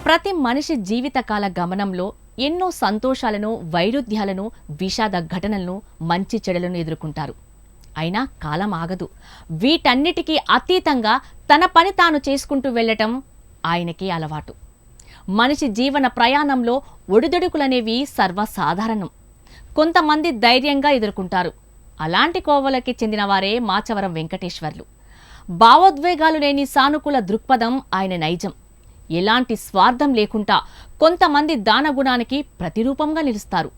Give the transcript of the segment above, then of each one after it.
ప్రతి మనిషి జీవితకాల గమనంలో ఎన్నో సంతోషాలను, వైరుధ్యాలను, విషాద ఘటనలను, మంచి చెడులను ఎదుర్కొంటారు. అయినా కాలం ఆగదు. వీటన్నిటికీ అతీతంగా తన పని తాను చేసుకుంటూ వెళ్ళటం ఆయనకి అలవాటు. మనిషి జీవన ప్రయాణంలో ఒడిదుడుకులనేవి సర్వసాధారణం. కొంతమంది ధైర్యంగా ఎదుర్కొంటారు. అలాంటి కోవలకి చెందినవారే మాచవరం వెంకటేశ్వర్లు. భావోద్వేగాలు లేని సానుకూల దృక్పథం ఆయన నైజం. ఎలాంటి స్వార్థం లేకుండా కొంతమంది దానగుణానికి ప్రతిరూపంగా నిలుస్తారు.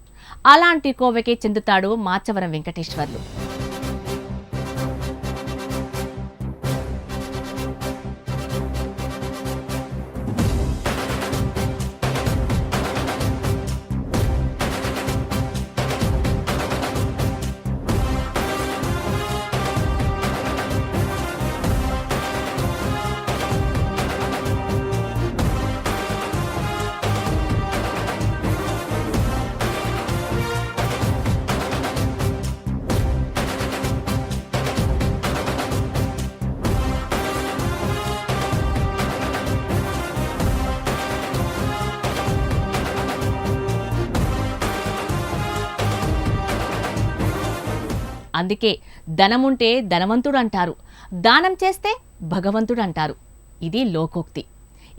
అలాంటి కోవకే చెందుతాడు మాచవరం వెంకటేశ్వర్లు. అందుకే ధనముంటే ధనవంతుడు అంటారు, దానం చేస్తే భగవంతుడు అంటారు. ఇది లోకోక్తి.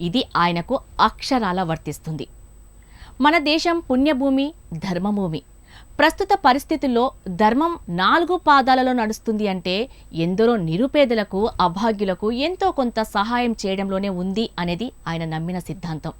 ఇది ఆయనకు అక్షరాల వర్తిస్తుంది. మన దేశం పుణ్యభూమి, ధర్మభూమి. ప్రస్తుత పరిస్థితుల్లో ధర్మం 4 పాదాలలో నడుస్తుంది అంటే ఎందరో నిరుపేదలకు, అభాగ్యులకు ఎంతో కొంత సహాయం చేయడంలోనే ఉంది అనేది ఆయన నమ్మిన సిద్ధాంతం.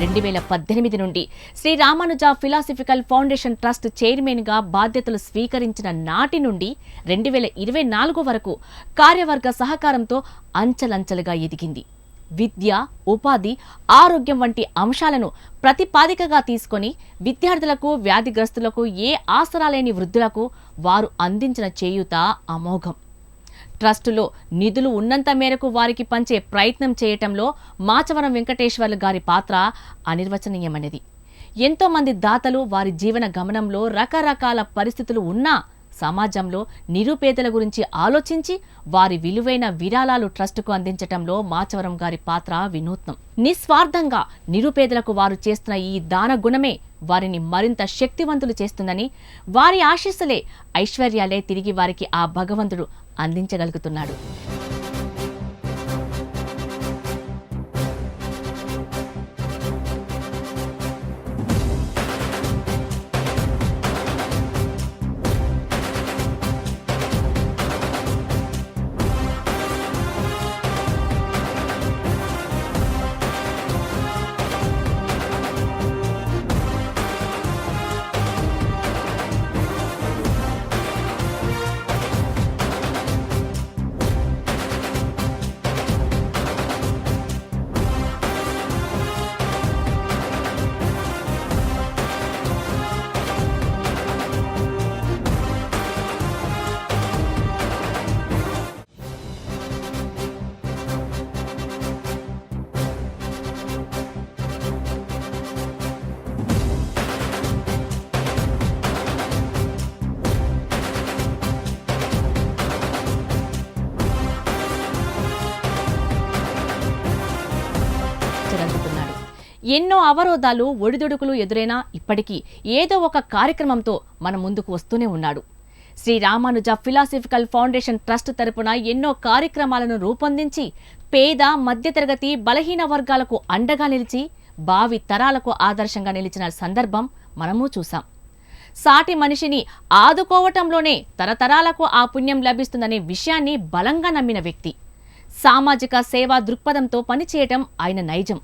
రెండు 2018 నుండి Shri Ramanuja Philosophical Foundation Trust చైర్మన్గా బాధ్యతలు స్వీకరించిన నాటి నుండి 2024 వరకు కార్యవర్గ సహకారంతో అంచెలంచెలుగా ఎదిగింది. విద్య, ఉపాధి, ఆరోగ్యం వంటి అంశాలను ప్రతిపాదికగా తీసుకొని విద్యార్థులకు, వ్యాధిగ్రస్తులకు, ఏ ఆసరా లేని వృద్ధులకు వారు అందించిన చేయూత అమోఘం. ట్రస్టులో నిధులు ఉన్నంత మేరకు వారికి పంచే ప్రయత్నం చేయటంలో మాచవరం వెంకటేశ్వర్లు గారి పాత్ర అనిర్వచనీయమైనది. ఎంతోమంది దాతలు వారి జీవన గమనంలో రకరకాల పరిస్థితులు ఉన్నా సమాజంలో నిరుపేదల గురించి ఆలోచించి వారి విలువైన విరాళాలు ట్రస్టుకు అందించటంలో మాచవరం గారి పాత్ర వినూత్నం. నిస్వార్థంగా నిరుపేదలకు వారు చేస్తున్న ఈ దాన గుణమే వారిని మరింత శక్తివంతులు చేస్తుందని, వారి ఆశీస్సులే, ఐశ్వర్యాలే తిరిగి వారికి ఆ భగవంతుడు అందించగలుగుతున్నాడు. ఎన్నో అవరోధాలు, ఒడిదుడుకులు ఎదురైనా ఇప్పటికీ ఏదో ఒక కార్యక్రమంతో మన ముందుకు వస్తూనే ఉన్నాడు. Shri Ramanuja Philosophical Foundation Trust తరపున ఎన్నో కార్యక్రమాలను రూపొందించి పేద, మధ్యతరగతి, బలహీన వర్గాలకు అండగా నిలిచి భావి తరాలకు ఆదర్శంగా నిలిచిన సందర్భం మనము చూసాం. సాటి మనిషిని ఆదుకోవటంలోనే తరతరాలకు ఆ పుణ్యం లభిస్తుందనే విషయాన్ని బలంగా నమ్మిన వ్యక్తి. సామాజిక సేవా దృక్పథంతో పనిచేయటం ఆయన నైజం.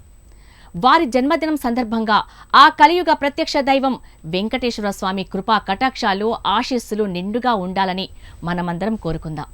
వారి జన్మదినం సందర్భంగా ఆ కలియుగ ప్రత్యక్ష దైవం వెంకటేశ్వర స్వామి కృపా కటాక్షాలు ఆశీస్సులు నిండుగా ఉండాలని మనమందరం కోరుకుందాం.